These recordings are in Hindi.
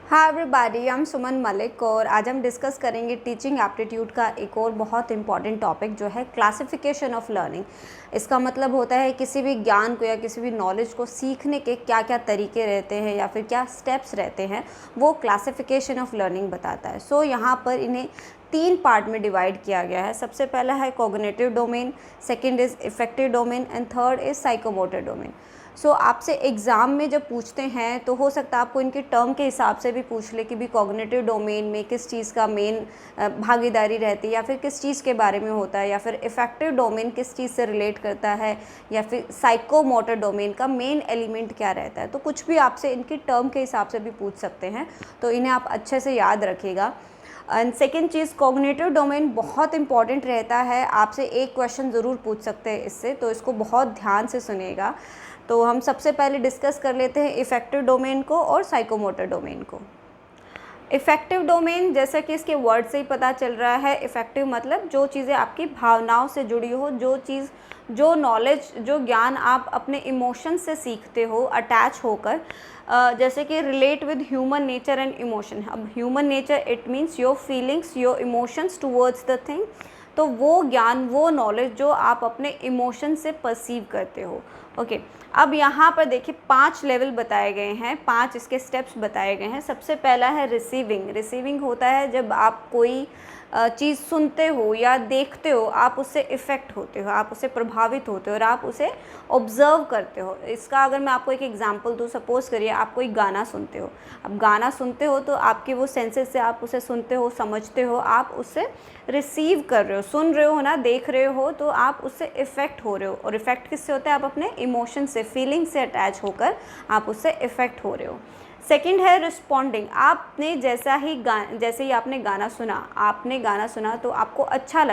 हाय एवरीबॉडी, आई एम सुमन मलिक और आज हम डिस्कस करेंगे टीचिंग एप्टीट्यूड का एक और बहुत इंपॉर्टेंट टॉपिक जो है क्लासिफिकेशन ऑफ लर्निंग। इसका मतलब होता है किसी भी ज्ञान को या किसी भी नॉलेज को सीखने के क्या क्या तरीके रहते हैं या फिर क्या स्टेप्स रहते हैं, वो क्लासिफिकेशन ऑफ लर्निंग बताता है। सो यहाँ पर इन्हें 3 पार्ट में डिवाइड किया गया है। सबसे पहला है cognitive domain, second is affective domain and third is psychomotor domain. So आपसे एग्ज़ाम में जब पूछते हैं तो हो सकता है आपको इनके टर्म के हिसाब से भी पूछ ले कि भी कॉग्निटिव डोमेन में किस चीज़ का मेन भागीदारी रहती है या फिर किस चीज़ के बारे में होता है, या फिर इफेक्टिव डोमेन किस चीज़ से रिलेट करता है, या फिर साइकोमोटर डोमेन का मेन एलिमेंट क्या रहता है। तो कुछ भी आपसे इनके टर्म के हिसाब से भी पूछ सकते हैं, तो इन्हें आप अच्छे से याद रखिएगा। And second cheese, cognitive domain बहुत इंपॉर्टेंट रहता है। आपसे एक क्वेश्चन ज़रूर पूछ सकते हैं इससे, तो इसको बहुत ध्यान से सुनिएगा। तो हम सबसे पहले डिस्कस कर लेते हैं इफ़ेक्टिव डोमेन को और साइकोमोटर डोमेन को। इफ़ेक्टिव डोमेन, जैसा कि इसके वर्ड से ही पता चल रहा है, इफ़ेक्टिव मतलब जो चीज़ें आपकी भावनाओं से जुड़ी हो, जो नॉलेज, जो ज्ञान आप अपने इमोशन से सीखते हो अटैच होकर, जैसे कि relate with human nature and emotion. अब human nature it means your feelings, your emotions towards the thing. तो वो ज्ञान, वो नॉलेज जो आप अपने इमोशन से परसीव करते हो। ओके, अब यहाँ पर देखिए 5 लेवल बताए गए हैं, 5 इसके स्टेप्स बताए गए हैं। सबसे पहला है रिसीविंग। रिसीविंग होता है जब आप कोई चीज़ सुनते हो या देखते हो, आप उससे इफ़ेक्ट होते हो, आप उससे प्रभावित होते हो और आप उसे ऑब्ज़र्व करते हो। इसका अगर मैं आपको एक एग्जांपल दूँ, सपोज़ करिए आप कोई गाना सुनते हो। अब गाना सुनते हो तो आपके वो सेंसेस से आप उसे सुनते हो, समझते हो, आप उससे रिसीव कर रहे हो, सुन रहे हो ना, देख रहे हो, तो आप उससे इफ़ेक्ट हो रहे हो। और इफ़ेक्ट किससे होता है? आप अपने इमोशन से, फीलिंग से अटैच होकर आप उससे इफ़ेक्ट हो रहे हो। सेकंड है रिस्पॉन्डिंग। आपने जैसे ही आपने गाना सुना तो आपको अच्छा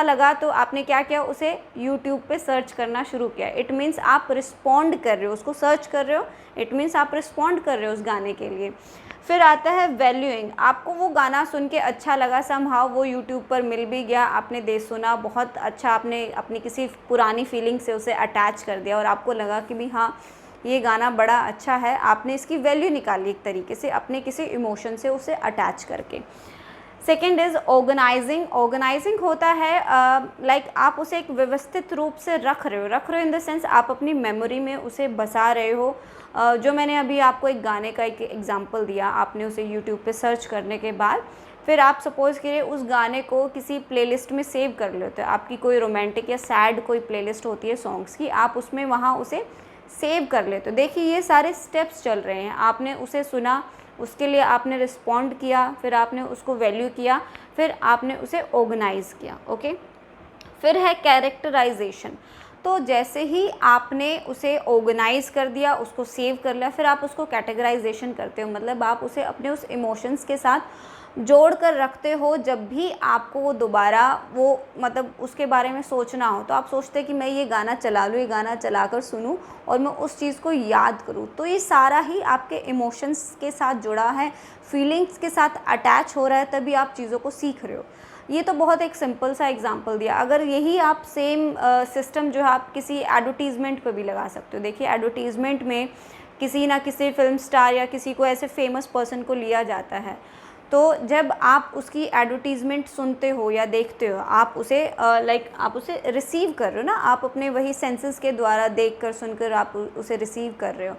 लगा तो आपने क्या किया? उसे यूट्यूब पे सर्च करना शुरू किया। इट मीन्स आप रिस्पॉन्ड कर रहे हो, उसको सर्च कर रहे हो, इट मीन्स आप रिस्पॉन्ड कर रहे हो उस गाने के लिए। फिर आता है वैल्यूइंग। आपको वो गाना सुन के अच्छा लगा, समहाउ वो यूट्यूब पर मिल भी गया, आपने सुना, बहुत अच्छा, आपने अपनी किसी पुरानी फीलिंग से उसे अटैच कर दिया और आपको लगा कि भी हाँ, ये गाना बड़ा अच्छा है। आपने इसकी वैल्यू निकाली एक तरीके से अपने किसी इमोशन से उसे अटैच करके। Second is organising. ऑर्गेनाइजिंग होता है लाइक आप उसे एक व्यवस्थित रूप से रख रहे हो इन द सेंस आप अपनी मेमोरी में उसे बसा रहे हो। जो मैंने अभी आपको एक गाने का एक एग्जांपल दिया, आपने उसे यूट्यूब पे सर्च करने के बाद फिर आप सपोज़ करिए उस गाने को किसी प्लेलिस्ट में सेव कर लेते हो। आपकी कोई रोमांटिक या सैड कोई प्लेलिस्ट होती है सॉन्ग्स की, आप उसमें वहाँ उसे सेव कर लेते हो। देखिए ये सारे स्टेप्स चल रहे हैं। आपने उसे सुना, उसके लिए आपने रिस्पॉन्ड किया, फिर आपने उसको वैल्यू किया, फिर आपने उसे ऑर्गेनाइज़ किया। ओके, फिर है कैरेक्टराइजेशन। तो जैसे ही आपने उसे ऑर्गेनाइज़ कर दिया, उसको सेव कर लिया, फिर आप उसको कैटेगराइजेशन करते हो, मतलब आप उसे अपने उस इमोशंस के साथ जोड़ कर रखते हो। जब भी आपको वो दोबारा वो मतलब उसके बारे में सोचना हो तो आप सोचते हैं कि मैं ये गाना चला लूँ, ये गाना चला कर सुनूँ और मैं उस चीज़ को याद करूँ। तो ये सारा ही आपके इमोशंस के साथ जुड़ा है, फीलिंग्स के साथ अटैच हो रहा है, तभी आप चीज़ों को सीख रहे हो। ये तो बहुत एक सिंपल सा एग्जांपल दिया। अगर यही आप सेम सिस्टम जो है आप किसी एडवर्टीज़मेंट पे भी लगा सकते हो। देखिए एडवर्टीज़मेंट में किसी ना किसी फिल्म स्टार या किसी को ऐसे फेमस पर्सन को लिया जाता है, तो जब आप उसकी एडवर्टीज़मेंट सुनते हो या देखते हो, आप उसे आप उसे रिसीव कर रहे हो ना, आप अपने वही सेंसेस के द्वारा देखकर सुनकर आप उसे रिसीव कर रहे हो।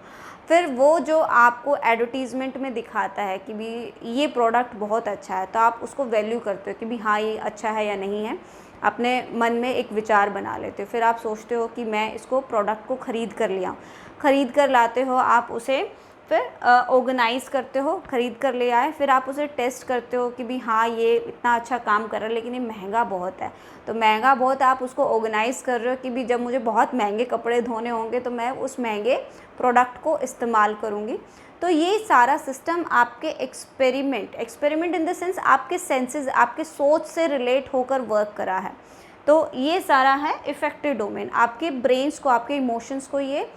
फिर वो जो आपको एडवर्टीज़मेंट में दिखाता है कि भी ये प्रोडक्ट बहुत अच्छा है, तो आप उसको वैल्यू करते हो कि भी हाँ ये अच्छा है या नहीं है। अपने मन में एक विचार बना लेते हो, फिर आप सोचते हो कि मैं इसको प्रोडक्ट को ख़रीद कर लिया, ख़रीद कर लाते हो, आप उसे फिर ऑर्गेनाइज़ करते हो, ख़रीद कर ले आए, फिर आप उसे टेस्ट करते हो कि भी हाँ ये इतना अच्छा काम कर रहा है, लेकिन ये महंगा बहुत है। तो महंगा बहुत है, आप उसको ऑर्गेनाइज़ कर रहे हो कि भी जब मुझे बहुत महंगे कपड़े धोने होंगे तो मैं उस महंगे प्रोडक्ट को इस्तेमाल करूँगी। तो ये सारा सिस्टम आपके एक्सपेरिमेंट इन द सेंस आपके सेंसेस, आपके सोच से रिलेट होकर वर्क करा है। तो ये सारा है इफ़ेक्टिव डोमेन, आपके ब्रेन्स को, आपके इमोशंस को ये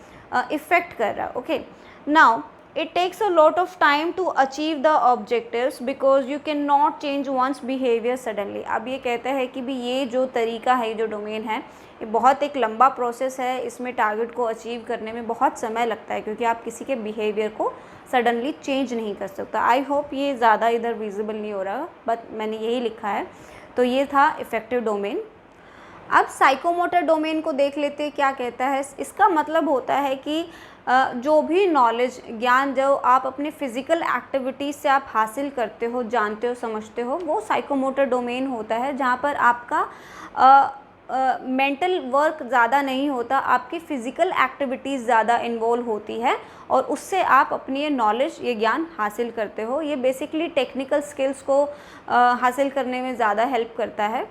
इफ़ेक्ट कर रहा है। Okay, now It takes a lot of time to achieve the objectives because you cannot change one's behavior suddenly. अब ये कहता है कि भी ये जो तरीका है, जो डोमेन है, ये बहुत एक लंबा प्रोसेस है, इसमें टारगेट को अचीव करने में बहुत समय लगता है क्योंकि आप किसी के बिहेवियर को सडनली चेंज नहीं कर सकता। आई होप ये ज़्यादा इधर विजिबल नहीं हो रहा, बट मैंने यही लिखा है। तो ये था इफ़ेक्टिव डोमेन। अब साइकोमोटर डोमेन को देख लेते हैं क्या कहता है। इसका मतलब होता है कि जो भी नॉलेज, ज्ञान जो आप अपने फिज़िकल एक्टिविटीज़ से आप हासिल करते हो, जानते हो, समझते हो, वो साइकोमोटर डोमेन होता है, जहाँ पर आपका मेंटल वर्क ज़्यादा नहीं होता, आपकी फ़िज़िकल एक्टिविटीज़ ज़्यादा इन्वॉल्व होती है और उससे आप अपनी ये नॉलेज, ये ज्ञान हासिल करते हो। ये बेसिकली टेक्निकल स्किल्स को हासिल करने में ज़्यादा हेल्प करता है।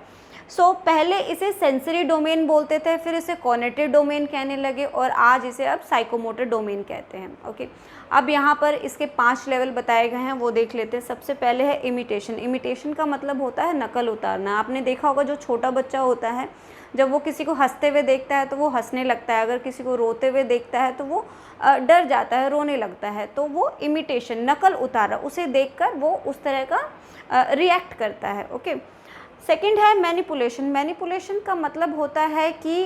पहले इसे सेंसरी डोमेन बोलते थे, फिर इसे कॉग्निटिव डोमेन कहने लगे और आज इसे अब साइकोमोटर डोमेन कहते हैं। ओके, अब यहाँ पर इसके 5 लेवल बताए गए हैं, वो देख लेते हैं। सबसे पहले है इमिटेशन। इमिटेशन का मतलब होता है नकल उतारना। आपने देखा होगा जो छोटा बच्चा होता है, जब वो किसी को हंसते हुए देखता है तो वो हंसने लगता है, अगर किसी को रोते हुए देखता है तो वो डर जाता है, रोने लगता है। तो वो इमिटेशन, नकल उतारा, उसे देखकर वो उस तरह का रिएक्ट करता है। ओके, सेकंड है मैनिपुलेशन। मैनिपुलेशन का मतलब होता है कि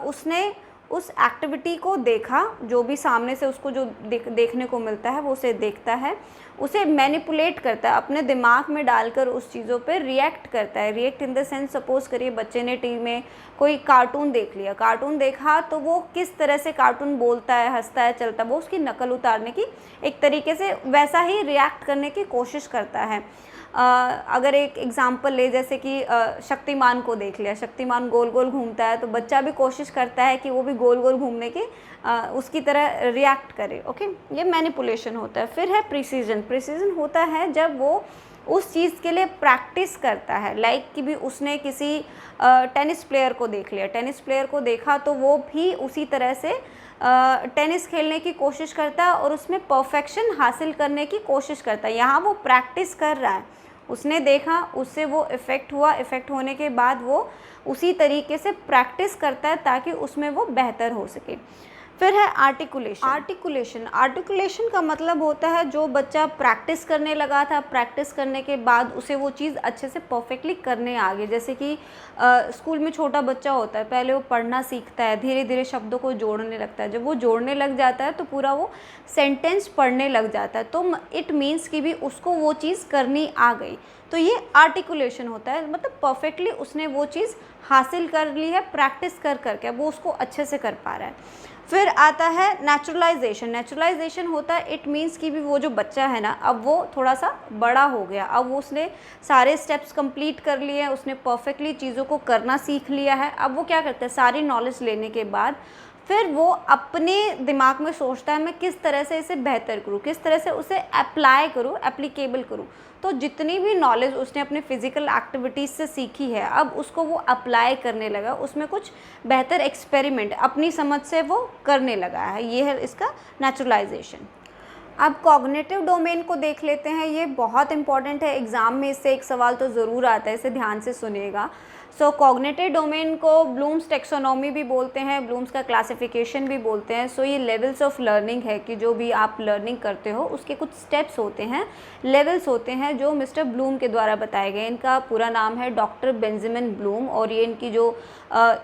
उसने उस एक्टिविटी को देखा, जो भी सामने से उसको जो देखने को मिलता है वो उसे देखता है, उसे मैनिपुलेट करता है, अपने दिमाग में डालकर उस चीज़ों पे रिएक्ट करता है। React in the sense, suppose करिए बच्चे ने टीवी में कोई कार्टून देख लिया, कार्टून देखा तो वो किस तरह से कार्टून बोलता है, हंसता है, चलता है, वो उसकी नकल उतारने की एक तरीके से वैसा ही रिएक्ट करने की कोशिश करता है। अगर एक एग्ज़ाम्पल ले, जैसे कि शक्तिमान को देख लिया, शक्तिमान गोल गोल घूमता है तो बच्चा भी कोशिश करता है कि वो भी गोल गोल घूमने की उसकी तरह रिएक्ट करे। ओके, ये मैनिपुलेशन होता है। फिर है प्रिसीजन। प्रिसीजन होता है जब वो उस चीज़ के लिए प्रैक्टिस करता है, लाइक कि भी उसने किसी टेनिस प्लेयर को देख लिया, टेनिस प्लेयर को देखा तो वो भी उसी तरह से टेनिस खेलने की कोशिश करता है और उसमें परफेक्शन हासिल करने की कोशिश करता है। यहाँ वो प्रैक्टिस कर रहा है, उसने देखा, उससे वो इफ़ेक्ट हुआ, इफ़ेक्ट होने के बाद वो उसी तरीके से प्रैक्टिस करता है ताकि उसमें वो बेहतर हो सके। फिर है आर्टिकुलेशन। आर्टिकुलेशन का मतलब होता है जो बच्चा प्रैक्टिस करने लगा था, प्रैक्टिस करने के बाद उसे वो चीज़ अच्छे से परफेक्टली करने आ गई। जैसे कि स्कूल में छोटा बच्चा होता है, पहले वो पढ़ना सीखता है, धीरे धीरे शब्दों को जोड़ने लगता है। जब वो जोड़ने लग जाता है तो पूरा वो सेंटेंस पढ़ने लग जाता है, तो इट मीन्स कि भी उसको वो चीज़ करनी आ गई। तो ये आर्टिकुलेशन होता है, मतलब परफेक्टली उसने वो चीज़ हासिल कर ली है प्रैक्टिस कर करके, वो उसको अच्छे से कर पा रहा है। फिर आता है नेचुरलाइजेशन। नेचुरलाइजेशन होता है, इट मीन्स कि भी वो जो बच्चा है ना, अब वो थोड़ा सा बड़ा हो गया, अब वो उसने सारे स्टेप्स कंप्लीट कर लिए हैं, उसने परफेक्टली चीज़ों को करना सीख लिया है। अब वो क्या करता है, सारी नॉलेज लेने के बाद फिर वो अपने दिमाग में सोचता है मैं किस तरह से इसे बेहतर करूँ, किस तरह से उसे अप्लाई करूँ, एप्लीकेबल करूँ। तो जितनी भी नॉलेज उसने अपने फिज़िकल एक्टिविटीज़ से सीखी है, अब उसको वो अप्लाई करने लगा, उसमें कुछ बेहतर एक्सपेरिमेंट अपनी समझ से वो करने लगा है। ये है इसका नेचुरलाइजेशन। अब कॉग्निटिव डोमेन को देख लेते हैं। ये बहुत इंपॉर्टेंट है, एग्ज़ाम में इससे एक सवाल तो ज़रूर आता है, इसे ध्यान से सुनिएगा। कॉग्निटिव डोमेन को ब्लूम्स टेक्सोनॉमी भी बोलते हैं, ब्लूम्स का क्लासिफिकेशन भी बोलते हैं। ये लेवल्स ऑफ लर्निंग है कि जो भी आप लर्निंग करते हो उसके कुछ स्टेप्स होते हैं, लेवल्स होते हैं जो मिस्टर ब्लूम के द्वारा बताए गए। इनका पूरा नाम है डॉक्टर बेंजामिन ब्लूम और ये इनकी जो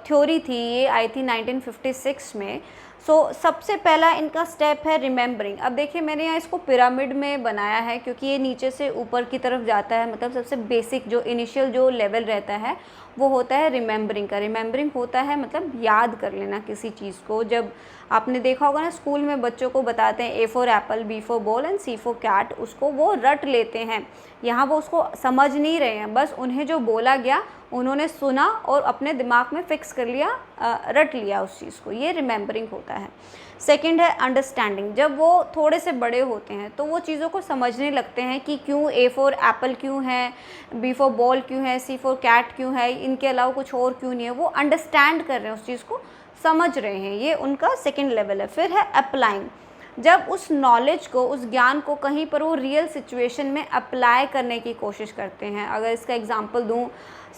थ्योरी थी ये आई थी 1956 में। सबसे पहला इनका स्टेप है रिमेंबरिंग। अब देखिए मैंने यहाँ इसको पिरामिड में बनाया है क्योंकि ये नीचे से ऊपर की तरफ जाता है, मतलब सबसे बेसिक जो इनिशियल जो लेवल रहता है वो होता है रिमेंबरिंग का। रिमेंबरिंग होता है मतलब याद कर लेना किसी चीज़ को। जब आपने देखा होगा ना स्कूल में बच्चों को बताते हैं A for apple, B for ball and C for cat, उसको वो रट लेते हैं। यहाँ वो उसको समझ नहीं रहे हैं, बस उन्हें जो बोला गया उन्होंने सुना और अपने दिमाग में फिक्स कर लिया, रट लिया उस चीज़ को। ये रिमेंबरिंग होता है। सेकंड है अंडरस्टैंडिंग। जब वो थोड़े से बड़े होते हैं तो वो चीज़ों को समझने लगते हैं कि क्यों A फॉर एप्पल क्यों है, B फॉर बॉल क्यों है, C फॉर कैट क्यों है, इनके अलावा कुछ और क्यों नहीं है। वो अंडरस्टैंड कर रहे हैं, उस चीज़ को समझ रहे हैं। ये उनका सेकंड लेवल है। फिर है अप्लाइंग। जब उस नॉलेज को, उस ज्ञान को कहीं पर वो रियल सिचुएशन में अप्लाई करने की कोशिश करते हैं। अगर इसका एग्जांपल दूं,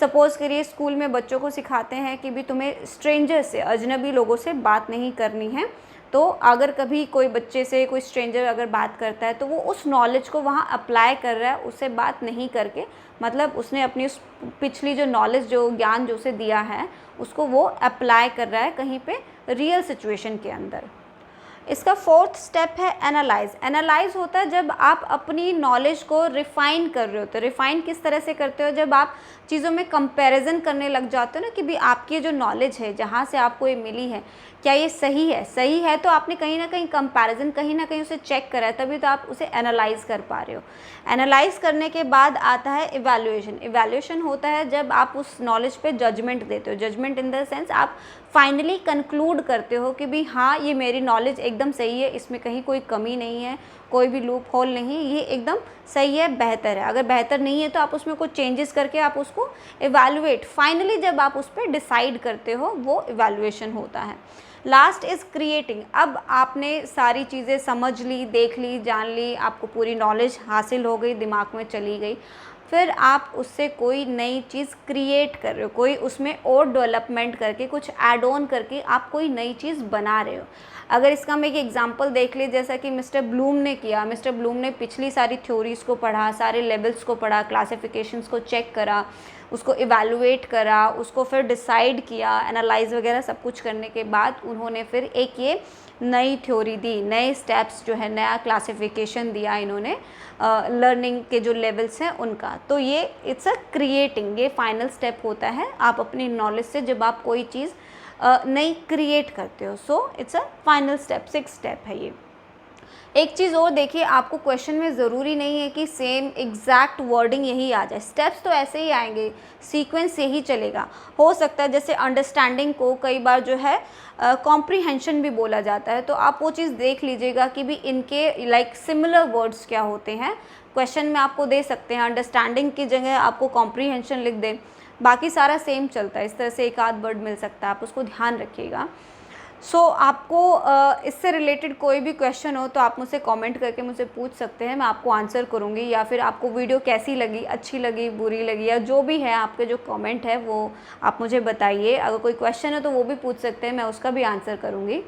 सपोज़ करिए स्कूल में बच्चों को सिखाते हैं कि भी तुम्हें स्ट्रेंजर से, अजनबी लोगों से बात नहीं करनी है, तो अगर कभी कोई बच्चे से कोई स्ट्रेंजर अगर बात करता है तो वो उस नॉलेज को वहाँ अप्लाई कर रहा है, उससे बात नहीं करके, मतलब उसने अपनी उस पिछली जो नॉलेज, जो ज्ञान जो उसे दिया है, उसको वो अप्लाई कर रहा है कहीं पे रियल सिचुएशन के अंदर। इसका फोर्थ स्टेप है एनालाइज। एनालाइज होता है जब आप अपनी नॉलेज को रिफ़ाइन कर रहे होते हो। रिफ़ाइन किस तरह से करते हो? जब आप चीज़ों में कंपैरिजन करने लग जाते हो ना कि भी आपकी जो नॉलेज है, जहाँ से आपको ये मिली है, क्या ये सही है? सही है तो आपने कहीं ना कहीं कंपैरिजन, कहीं ना कहीं उसे चेक करा है, तभी तो आप उसे एनालाइज कर पा रहे हो। एनालाइज करने के बाद आता है इवैल्यूएशन। इवैल्यूएशन होता है जब आप उस नॉलेज पे जजमेंट देते हो। जजमेंट इन द सेंस आप फाइनली कंक्लूड करते हो कि भी हाँ, ये मेरी नॉलेज एकदम सही है, इसमें कहीं कोई कमी नहीं है, कोई भी लूप होल नहीं, ये एकदम सही है, बेहतर है। अगर बेहतर नहीं है तो आप उसमें कुछ चेंजेस करके आप उसको इवैल्यूएट, फाइनली जब आप उस पर डिसाइड करते हो, वो इवैल्यूएशन होता है। Last is creating. अब आपने सारी चीज़ें समझ ली, देख ली, जान ली, आपको पूरी नॉलेज हासिल हो गई, दिमाग में चली गई, फिर आप उससे कोई नई चीज़ क्रिएट कर रहे हो, कोई उसमें और डेवलपमेंट करके, कुछ ऐड ऑन करके आप कोई नई चीज़ बना रहे हो। अगर इसका हम एक एग्जांपल देख ले, जैसा कि मिस्टर ब्लूम ने किया। मिस्टर ब्लूम ने पिछली सारी थ्योरीज़ को पढ़ा, सारे लेवल्स को पढ़ा, क्लासिफिकेशंस को चेक करा, उसको इवैल्यूएट करा, उसको फिर डिसाइड किया, एनालाइज वगैरह सब कुछ करने के बाद उन्होंने फिर एक ये नई थ्योरी दी, नए स्टेप्स जो है, नया क्लासिफिकेशन दिया इन्होंने लर्निंग के जो लेवल्स हैं उनका। तो ये इट्स अ क्रिएटिंग, ये फाइनल स्टेप होता है आप अपनी नॉलेज से जब आप कोई चीज़ नई क्रिएट करते हो। So it's a final step, 6 step है ये। एक चीज़ और देखिए, आपको क्वेश्चन में ज़रूरी नहीं है कि सेम एग्जैक्ट वर्डिंग यही आ जाए। स्टेप्स तो ऐसे ही आएंगे, सीक्वेंस यही चलेगा। हो सकता है जैसे अंडरस्टैंडिंग को कई बार जो है कॉम्प्रीहेंशन भी बोला जाता है, तो आप वो चीज़ देख लीजिएगा कि भी इनके लाइक सिमिलर वर्ड्स क्या होते हैं। क्वेश्चन में आपको दे सकते हैं, अंडरस्टैंडिंग की जगह आपको कॉम्प्रीहेंशन लिख दें, बाकी सारा सेम चलता है। इस तरह से एक आध वर्ड मिल सकता है, आप उसको ध्यान रखिएगा। सो आपको इससे रिलेटेड कोई भी क्वेश्चन हो तो आप मुझसे कमेंट करके मुझसे पूछ सकते हैं, मैं आपको आंसर करूँगी। या फिर आपको वीडियो कैसी लगी, अच्छी लगी, बुरी लगी, या जो भी है आपके जो कमेंट है वो आप मुझे बताइए। अगर कोई क्वेश्चन है तो वो भी पूछ सकते हैं, मैं उसका भी आंसर करूँगी।